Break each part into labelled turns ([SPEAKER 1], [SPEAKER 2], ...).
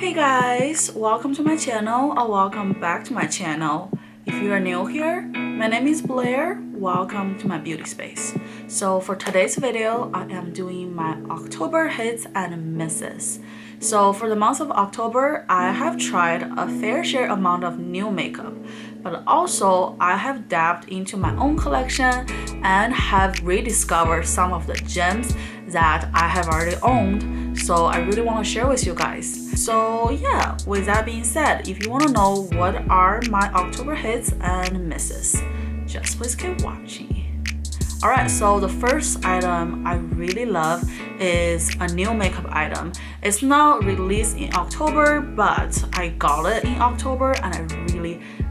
[SPEAKER 1] Hey guys, welcome to my channel or welcome back to my channel. If you are new here, my name is Blair. Welcome to my beauty space. So for today's video, I am doing my October hits and misses. So for the month of October, I have tried a fair share amount of new makeup, but also I have dabbed into my own collection and have rediscovered some of the gems that I have already owned. So I really want to share with you guys. So yeah, with that being said, if you want to know what are my October hits and misses, just please keep watching. Alright, so the first item I really love is a new makeup item. It's not released in October, but I got it in October and I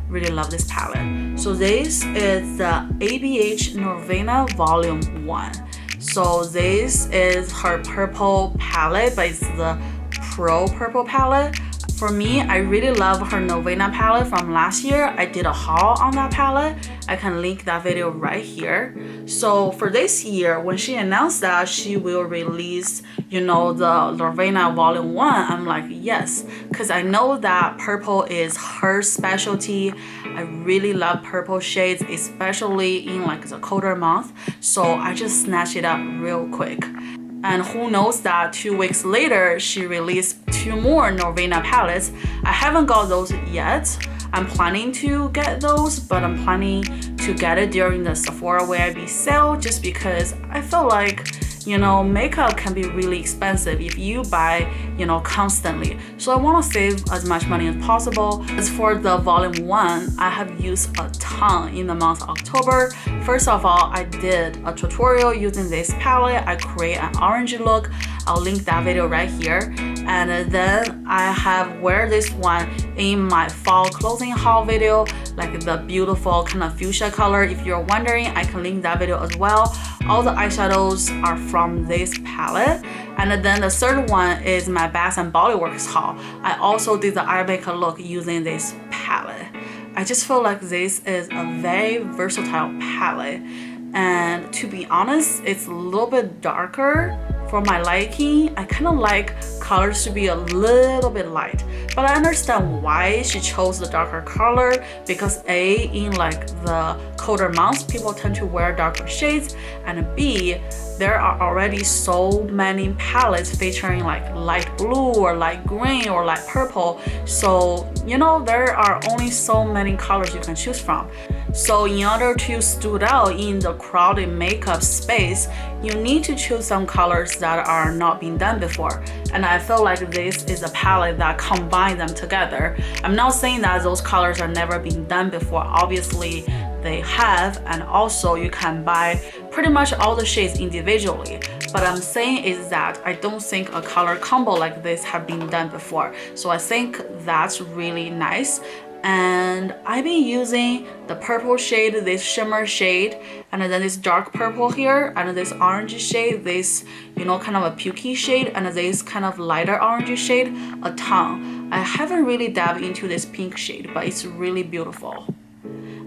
[SPEAKER 1] really love this palette. So this is the ABH Norvina Volume 1. So this is her purple palette, but it's the Pro Purple palette. For me, I really love her Norvina palette from last year. I did a haul on that palette. I can link that video right here. So for this year, when she announced that she will release, you know, the Norvina Volume 1, I'm like, yes, because I know that purple is her specialty. I really love purple shades, especially in like the colder month. So I just snatched it up real quick. And who knows that 2 weeks later, she released 2 more Norvina palettes. I haven't got those yet. I'm planning to get those, but I'm planning to get it during the Sephora WIB sale just because I feel like, you know, makeup can be really expensive if you buy, you know, constantly. So I want to save as much money as possible. As for the Volume 1, I have used a ton in the month of October. First of all, I did a tutorial using this palette. I create an orange look. I'll link that video right here. And then I have wear this one in my fall clothing haul video, like the beautiful kind of fuchsia color. If you're wondering, I can link that video as well. All the eyeshadows are from this palette. And then the third one is my Bath and Body Works haul. I also did the eye makeup look using this palette. I just feel like this is a very versatile palette. And to be honest, it's a little bit darker for my liking. I kind of like colors to be a little bit light, but I understand why she chose the darker color because A, in like the colder months, people tend to wear darker shades, and B, there are already so many palettes featuring like light blue or light green or light purple. So, you know, there are only so many colors you can choose from. So in order to stand out in the crowded makeup space, you need to choose some colors that are not being done before. And I feel like this is a palette that combines them together. I'm not saying that those colors are never been done before. Obviously, they have, and also you can buy pretty much all the shades individually. But I'm saying is that I don't think a color combo like this have been done before. So I think that's really nice. And I've been using the purple shade, this shimmer shade, and then this dark purple here, and this orange shade, this, you know, kind of a pukey shade, and this kind of lighter orange shade a ton. I haven't really dabbed into this pink shade, but it's really beautiful.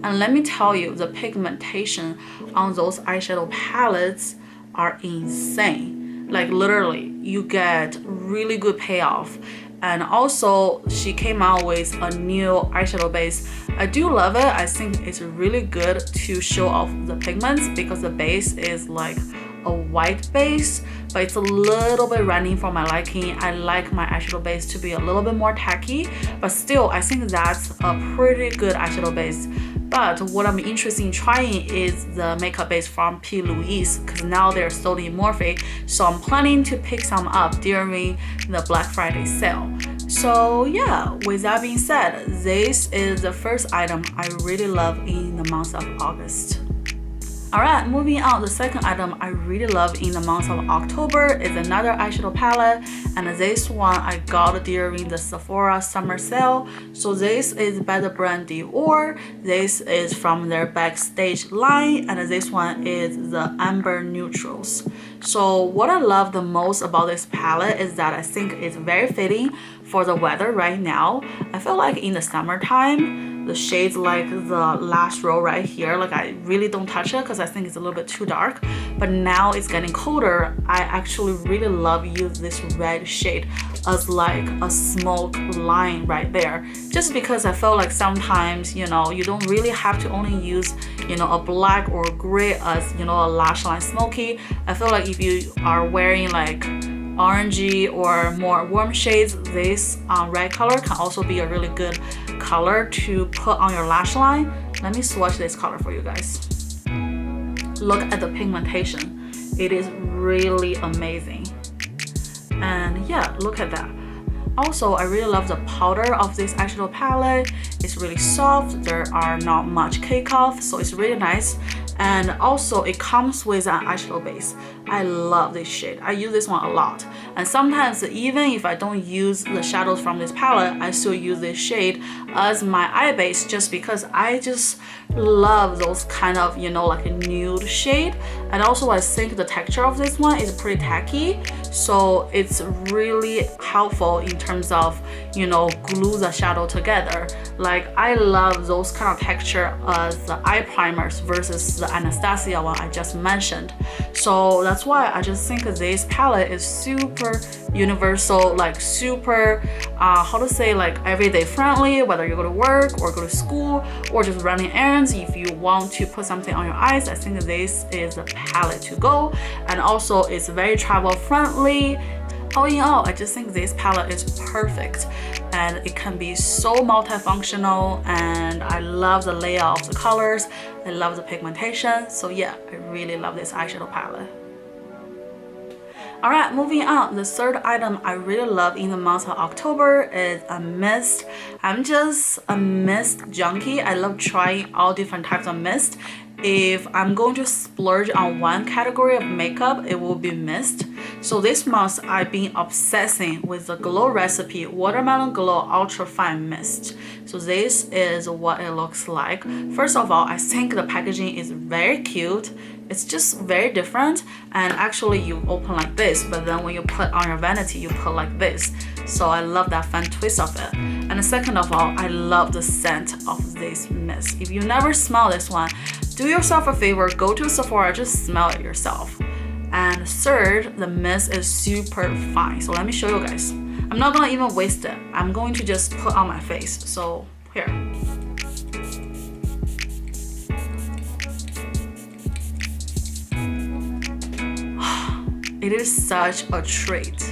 [SPEAKER 1] And let me tell you, the pigmentation on those eyeshadow palettes are insane. Like literally, you get really good payoff. And also, she came out with a new eyeshadow base. I do love it. I think it's really good to show off the pigments because the base is like a white base, but it's a little bit runny for my liking. I like my eyeshadow base to be a little bit more tacky, but still, I think that's a pretty good eyeshadow base. But what I'm interested in trying is the makeup base from P. Louise because now they're sold in Morphe. So I'm planning to pick some up during the Black Friday sale. So yeah, with that being said, this is the first item I really love in the month of August. Alright, moving on, the second item I really love in the month of October is another eyeshadow palette, and this one I got during the Sephora summer sale. So this is by the brand Dior. This is from their Backstage line, and this one is the Amber Neutrals. So what I love the most about this palette is that I think it's very fitting for the weather right now. I feel like in the summertime, the shades like the last row right here, like I really don't touch it because I think it's a little bit too dark. But now it's getting colder, I actually really love use this red shade. as like a smoke line right there, just because I feel like sometimes, you know, you don't really have to only use, you know, a black or gray as, you know, a lash line smoky. I feel like if you are wearing like orangey or more warm shades, this red color can also be a really good color to put on your lash line. Let me swatch this color for you guys. Look at the pigmentation. It is really amazing. And yeah, look at that. Also, I really love the powder of this eyeshadow palette. It's really soft. There are not much cake off, so it's really nice. And also it comes with an eyeshadow base. I love this shade. I use this one a lot. And sometimes even if I don't use the shadows from this palette, I still use this shade as my eye base, just because I just love those kind of, you know, like a nude shade. And also I think the texture of this one is pretty tacky, so it's really helpful in terms of, you know, glue the shadow together. Like I love those kind of texture as the eye primers versus the Anastasia one I just mentioned. So that's why I just think this palette is super universal, like super how to say, like everyday friendly, whether you go to work or go to school or just running errands. If you want to put something on your eyes, I think this is the palette to go. And also it's very travel friendly. All in all, I just think this palette is perfect, and it can be so multifunctional, and I love the layout of the colors. I love the pigmentation. So yeah, I really love this eyeshadow palette. Alright, moving on. The third item I really love in the month of October is a mist. I'm just a mist junkie. I love trying all different types of mist. If I'm going to splurge on one category of makeup, it will be mist. So this month I've been obsessing with the Glow Recipe Watermelon Glow Ultrafine Mist. So this is what it looks like. First of all, I think the packaging is very cute. It's just very different, and actually you open like this, but then when you put on your vanity, you put like this. So I love that fun twist of it. And second of all, I love the scent of this mist. If you never smell this one, do yourself a favor, go to Sephora, just smell it yourself. And third, the mist is super fine. So let me show you guys. I'm not gonna even waste it. I'm going to just put on my face. So here. It is such a treat.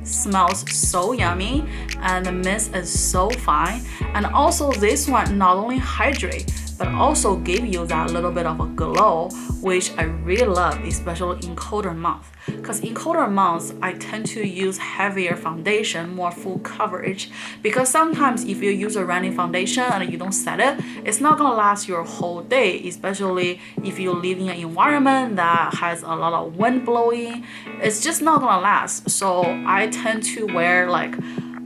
[SPEAKER 1] Smells so yummy, and the mist is so fine. And also this one not only hydrate, but also give you that little bit of a glow, which I really love, especially in colder months. Because in colder months, I tend to use heavier foundation, more full coverage. Because sometimes if you use a running foundation and you don't set it, it's not gonna last your whole day, especially if you live in an environment that has a lot of wind blowing. It's just not gonna last. So I tend to wear like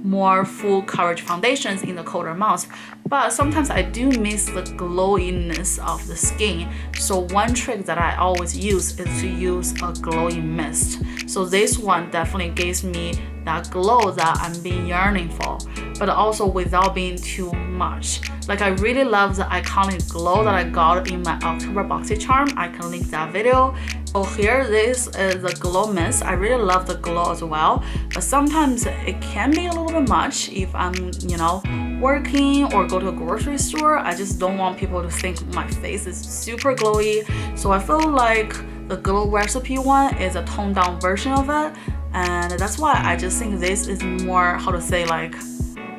[SPEAKER 1] more full coverage foundations in the colder months, but sometimes I do miss the glowiness of the skin. So one trick that I always use is to use a glowing mist. So this one definitely gives me that glow that I'm been yearning for, but also without being too much. Like I really love the iconic glow that I got in my October BoxyCharm. I can link that video. So here, this is the glow mist. I really love the glow as well, but sometimes it can be a little bit much if I'm, you know, working or go to a grocery store. I just don't want people to think my face is super glowy. So I feel like the Glow Recipe one is a toned down version of it, and that's why I just think this is more, how to say, like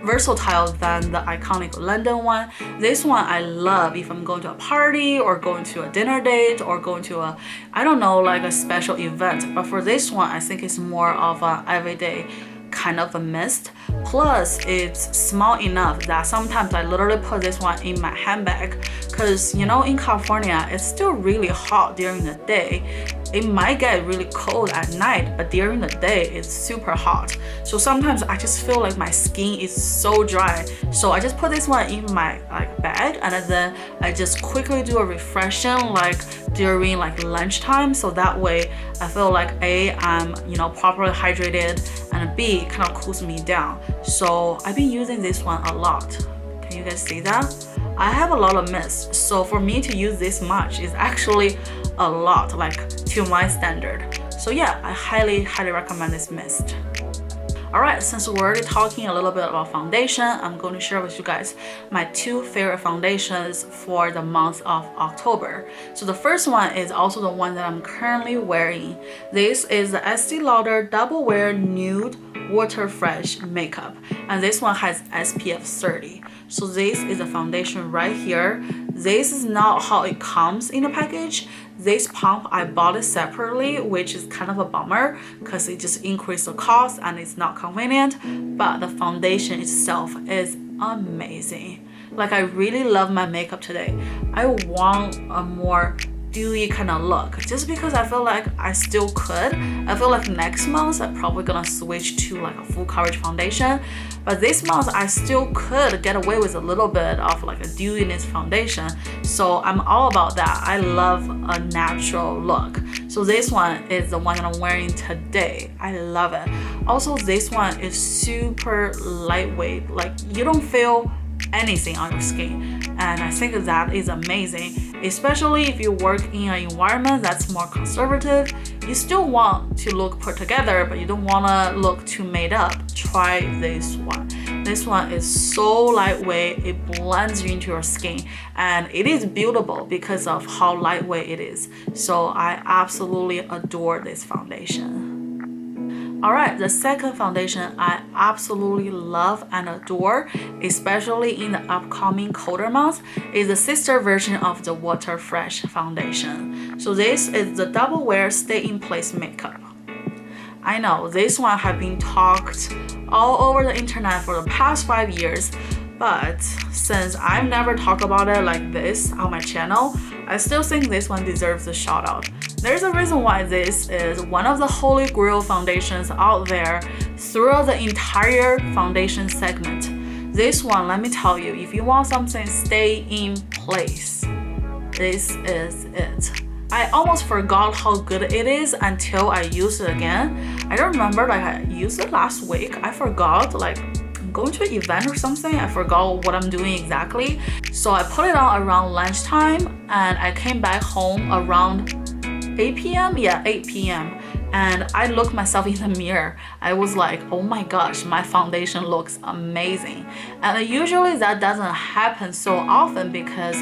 [SPEAKER 1] versatile than the iconic London one. This one I love if I'm going to a party or going to a dinner date or going to a, I don't know, like a special event. But for this one, I think it's more of an everyday kind of a mist. Plus it's small enough that sometimes I literally put this one in my handbag, because you know, in California it's still really hot during the day. It might get really cold at night, but during the day it's super hot. So sometimes I just feel like my skin is so dry, so I just put this one in my bag, and then I just quickly do a refreshing like during like lunchtime, so that way I feel like A, I'm, you know, properly hydrated, and B, it kind of cools me down. So I've been using this one a lot. Can you guys see that? I have a lot of mist, so for me to use this much is actually a lot, like to my standard. So yeah, I highly recommend this mist. Alright, since we're already talking a little bit about foundation, I'm going to share with you guys my 2 favorite foundations for the month of October. So the first one is also the one that I'm currently wearing. This is the Estee Lauder Double Wear Nude Water Fresh Makeup, and this one has SPF 30. So this is a foundation right here. This is not how it comes in the package. This pump, I bought it separately, which is kind of a bummer because it just increased the cost and it's not convenient, but the foundation itself is amazing. Like, I really love my makeup today. I want a more dewy kind of look just because I feel like I still could. I feel like next month I'm probably gonna switch to like a full coverage foundation, but this month I still could get away with a little bit of like a dewiness foundation. So I'm all about that. I love a natural look. So this one is the one that I'm wearing today. I love it. Also, this one is super lightweight. Like, you don't feel anything on your skin, and I think that is amazing, especially if you work in an environment that's more conservative. You still want to look put together, but you don't want to look too made up. Try this one. This one is so lightweight, it blends into your skin, and it is buildable because of how lightweight it is. So I absolutely adore this foundation. Alright, the second foundation I absolutely love and adore, especially in the upcoming colder months, is the sister version of the Water Fresh foundation. So this is the Double Wear Stay in Place Makeup. I know this one has been talked all over the internet for the past 5 years, but since I've never talked about it like this on my channel, I still think this one deserves a shout out. There's a reason why this is one of the holy grail foundations out there throughout the entire foundation segment. This one, let me tell you, if you want something stay in place, this is it. I almost forgot how good it is until I used it again. I don't remember, like, I used it last week. I forgot, like, I'm going to an event or something. I forgot what I'm doing exactly. So I put it on around lunchtime and I came back home around 8 p.m. Yeah, 8 p.m. and I looked myself in the mirror. I was like, oh my gosh, my foundation looks amazing. And usually that doesn't happen so often because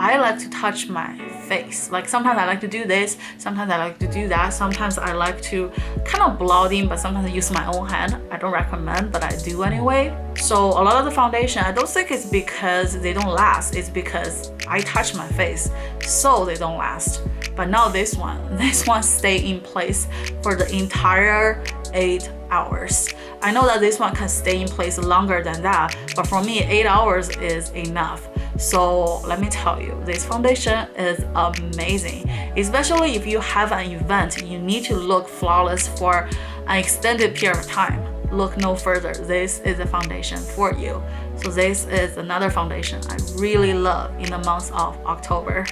[SPEAKER 1] I like to touch my face. Like, sometimes I like to do this, sometimes I like to do that, sometimes I like to kind of blot in, but sometimes I use my own hand. I don't recommend, but I do anyway. So a lot of the foundation, I don't think it's because they don't last, it's because I touch my face, so they don't last. But now this one stay in place for the entire 8 hours. I know that this one can stay in place longer than that, but for me 8 hours is enough. So let me tell you, this foundation is amazing, especially if you have an event, you need to look flawless for an extended period of time. Look no further, this is a foundation for you. So this is another foundation I really love in the month of October.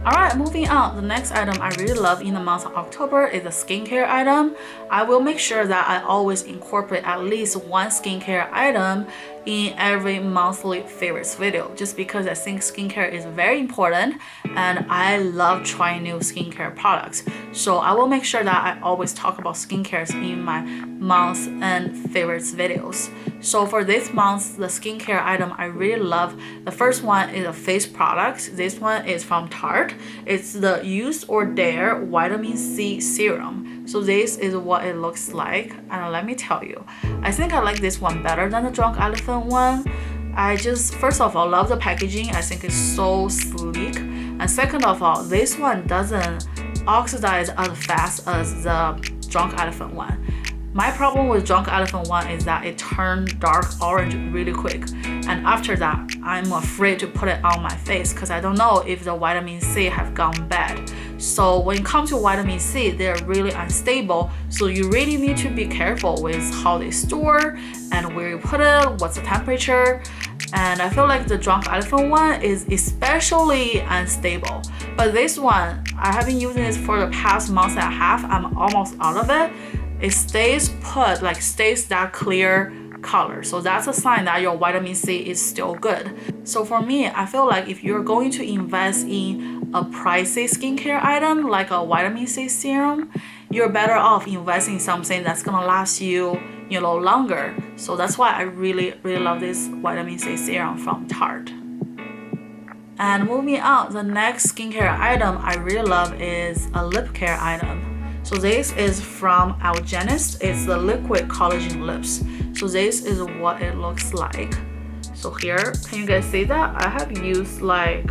[SPEAKER 1] Alright, moving on. The next item I really love in the month of October is a skincare item. I will make sure that I always incorporate at least one skincare item in every monthly favorites video, just because I think skincare is very important and I love trying new skincare products. So I will make sure that I always talk about skincare in my month and favorites videos. So for this month, the skincare item I really love, the first one is a face product. This one is from Tarte. It's the Use or Dare Vitamin C Serum. So this is what it looks like, and let me tell you, I think I like this one better than the Drunk Elephant one. I just, first of all, love the packaging. I think it's so sleek, and second of all, this one doesn't oxidize as fast as the Drunk Elephant one. My problem with Drunk Elephant one is that it turned dark orange really quick, and after that I'm afraid to put it on my face because I don't know if the vitamin C have gone bad. So when it comes to vitamin C, they're really unstable, so you really need to be careful with how they store and where you put it, what's the temperature. And I feel like the Drunk Elephant one is especially unstable. But this one, I have been using this for the past month and a half. I'm almost out of it. It stays put, like stays that clear color. So that's a sign that your vitamin C is still good. So for me, I feel like if you're going to invest in a pricey skincare item like a vitamin C serum, you're better off investing in something that's gonna last you, you know, longer. So that's why I really love this vitamin C serum from Tarte. And moving on, the next skincare item I really love is a lip care item. So this is from Algenist. It's the liquid collagen lips. So this is what it looks like. So here, can you guys see that? I have used like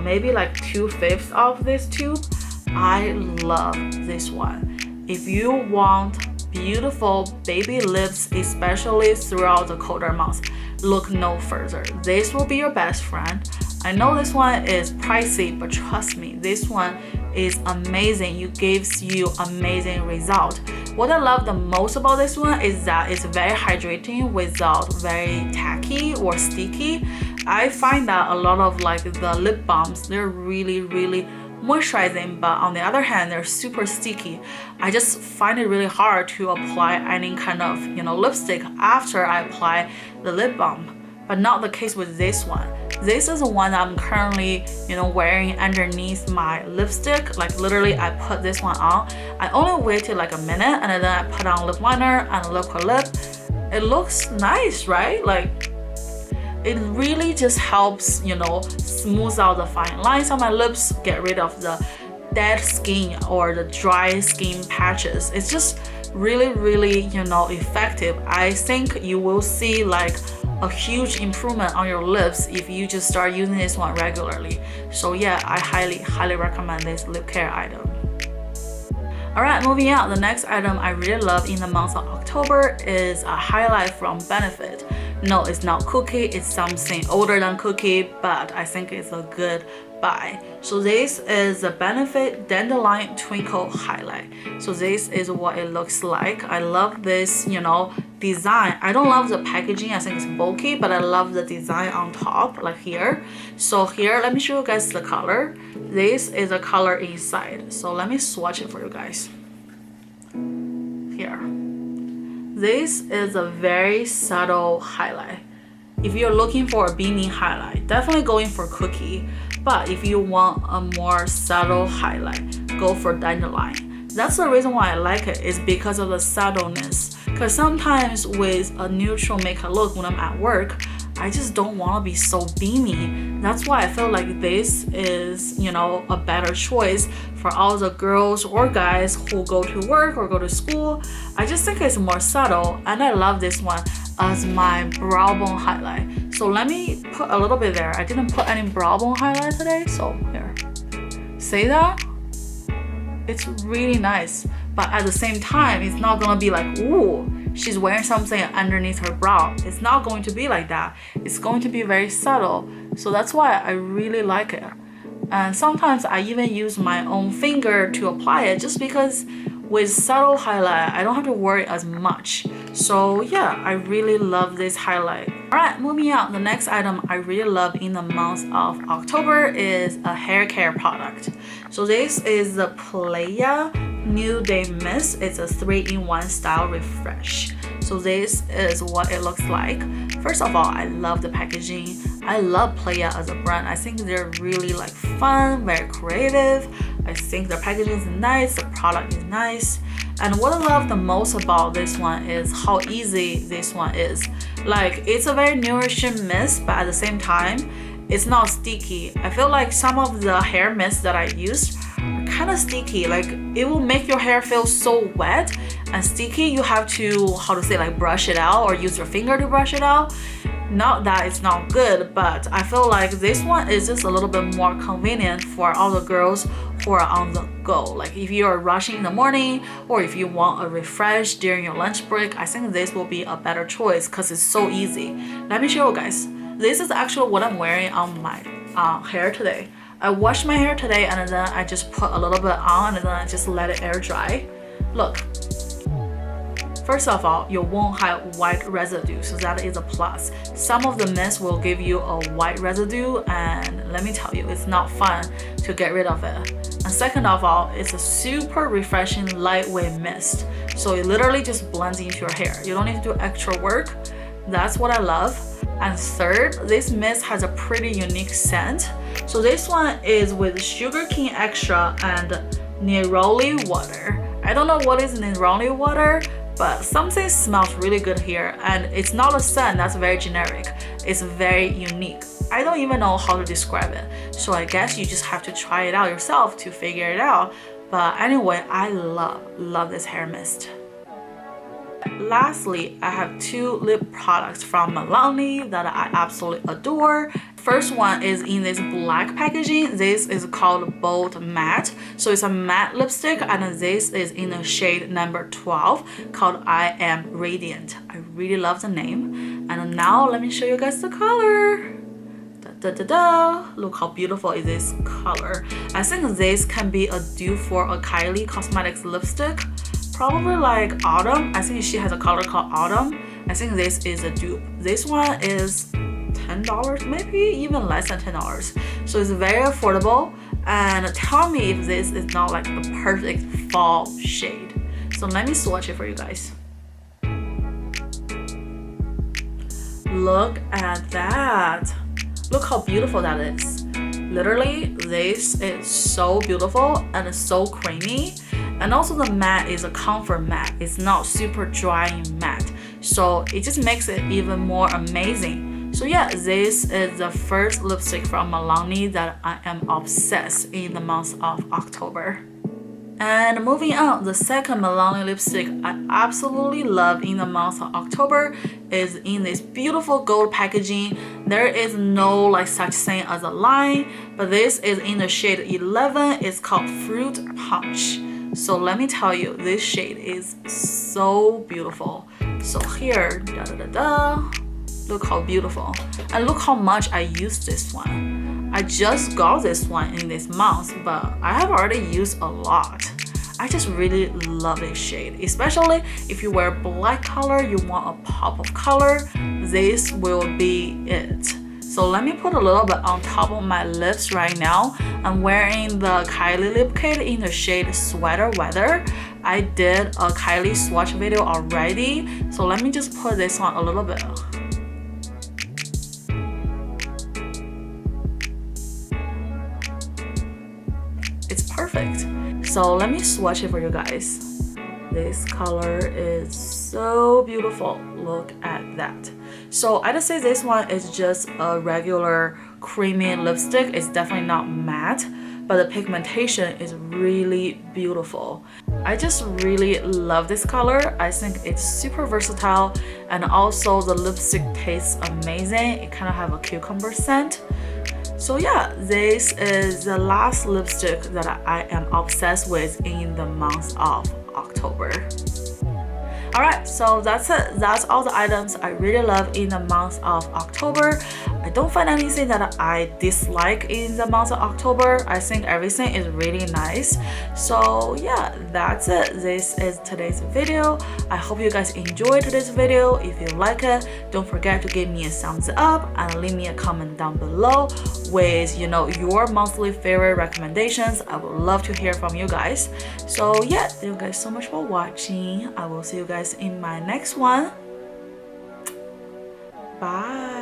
[SPEAKER 1] maybe like 2/5 of this tube. I love this one. If you want beautiful baby lips, especially throughout the colder months, look no further. This will be your best friend. I know this one is pricey, but trust me, this one is amazing. It gives you amazing result. What I love the most about this one is that it's very hydrating without very tacky or sticky. I find that a lot of like the lip balms, they're really moisturizing, but on the other hand, they're super sticky. I just find it really hard to apply any kind of, you know, lipstick after I apply the lip balm. But not the case with this one. This is the one that I'm currently, you know, wearing underneath my lipstick. Like literally, I put this one on. I only waited like a minute, and then I put on lip liner and liquid lip. It looks nice, right? Like it really just helps, you know, smooth out the fine lines on my lips, get rid of the dead skin or the dry skin patches. It's just really, you know, effective. I think you will see like a huge improvement on your lips if you just start using this one regularly. So yeah, I highly recommend this lip care item. Alright, moving on, the next item I really love in the month of October is a highlight from Benefit. No, it's not Cookie, it's something older than Cookie, but I think it's a good buy. So this is a Benefit Dandelion Twinkle highlight. So this is what it looks like. I love this, you know, design. I don't love the packaging, I think it's bulky, but I love the design on top, like here. So here, let me show you guys the color. This is a color inside. So let me swatch it for you guys. Here. This is a very subtle highlight. If you're looking for a beaming highlight, definitely going for Cookie. But if you want a more subtle highlight, go for Dandelion. That's the reason why I like it, is because of the subtleness. Because sometimes with a neutral makeup look when I'm at work, I just don't want to be so beamy. That's why I feel like this is, you know, a better choice for all the girls or guys who go to work or go to school. I just think it's more subtle, and I love this one as my brow bone highlight. So let me put a little bit there. I didn't put any brow bone highlight today, so here. See that? It's really nice, but at the same time, it's not gonna be like, ooh, she's wearing something underneath her brow. It's not going to be like that. It's going to be very subtle. So that's why I really like it. And sometimes I even use my own finger to apply it, just because with subtle highlight, I don't have to worry as much. So yeah, I really love this highlight. Alright, moving on. The next item I really love in the month of October is a hair care product. So this is the Playa New Day Mist. It's a 3-in-1 style refresh. So this is what it looks like. First of all, I love the packaging. I love Playa as a brand. I think they're really like fun, very creative. I think the packaging is nice, the product is nice. And what I love the most about this one is how easy this one is. Like, it's a very nourishing mist, but at the same time, it's not sticky. I feel like some of the hair mists that I used are kind of sticky. Like, it will make your hair feel so wet and sticky. You have to, how to say, like brush it out or use your finger to brush it out. Not that it's not good, but I feel like this one is just a little bit more convenient for all the girls who are on the go. Like if you're rushing in the morning, or if you want a refresh during your lunch break, I think this will be a better choice because it's so easy. Let me show you guys. This is actually what I'm wearing on my hair today. I washed my hair today, and then I just put a little bit on, and then I just let it air dry. Look. First of all, you won't have white residue, so that is a plus. Some of the mist will give you a white residue, and let me tell you, it's not fun to get rid of it. And second of all, it's a super refreshing lightweight mist. So it literally just blends into your hair. You don't need to do extra work. That's what I love. And third, this mist has a pretty unique scent. So this one is with sugar cane extra and neroli water. I don't know what is in the Ronly water, but something smells really good here, and it's not a scent that's very generic. It's very unique. I don't even know how to describe it, so I guess you just have to try it out yourself to figure it out. But anyway, I love this hair mist. Lastly, I have 2 lip products from Milani that I absolutely adore. First one is in this black packaging. This is called Bold Matte. So it's a matte lipstick, and this is in the shade number 12 called I Am Radiant. I really love the name. And now let me show you guys the color. Look how beautiful is this color. I think this can be a dupe for a Kylie Cosmetics lipstick. Probably like Autumn. I think she has a color called Autumn. I think this is a dupe. This one is $10, maybe even less than $10. So it's very affordable. And tell me if this is not like the perfect fall shade. So let me swatch it for you guys. Look at that. Look how beautiful that is. Literally, this is so beautiful and so creamy. And also the matte is a comfort matte. It's not super dry matte. So it just makes it even more amazing. So yeah, this is the first lipstick from Milani that I am obsessed in the month of October. And moving on, the second Milani lipstick I absolutely love in the month of October is in this beautiful gold packaging. There is no like such thing as a line, but this is in the shade 11. It's called Fruit Punch. So let me tell you, this shade is so beautiful. So here, look how beautiful. And look how much I used this one. I just got this one in this month, but I have already used a lot. I just really love this shade, especially if you wear black color, you want a pop of color, this will be it. So let me put a little bit on top of my lips right now. I'm wearing the Kylie lip kit in the shade Sweater Weather. I did a Kylie swatch video already, so let me just put this on a little bit. It's perfect. So let me swatch it for you guys. This color is so beautiful. Look at that. So I'd say this one is just a regular creamy lipstick. It's definitely not matte, but the pigmentation is really beautiful. I just really love this color. I think it's super versatile, and also the lipstick tastes amazing. It kind of have a cucumber scent. So yeah, this is the last lipstick that I am obsessed with in the month of October. Alright, so that's it. That's all the items I really love in the month of October. I don't find anything that I dislike in the month of October. I think everything is really nice. So yeah, that's it. This is today's video. I hope you guys enjoyed today's video. If you like it, don't forget to give me a thumbs up and leave me a comment down below with your monthly favorite recommendations. I would love to hear from you guys. So yeah, thank you guys so much for watching. I will see you guys in my next one. Bye.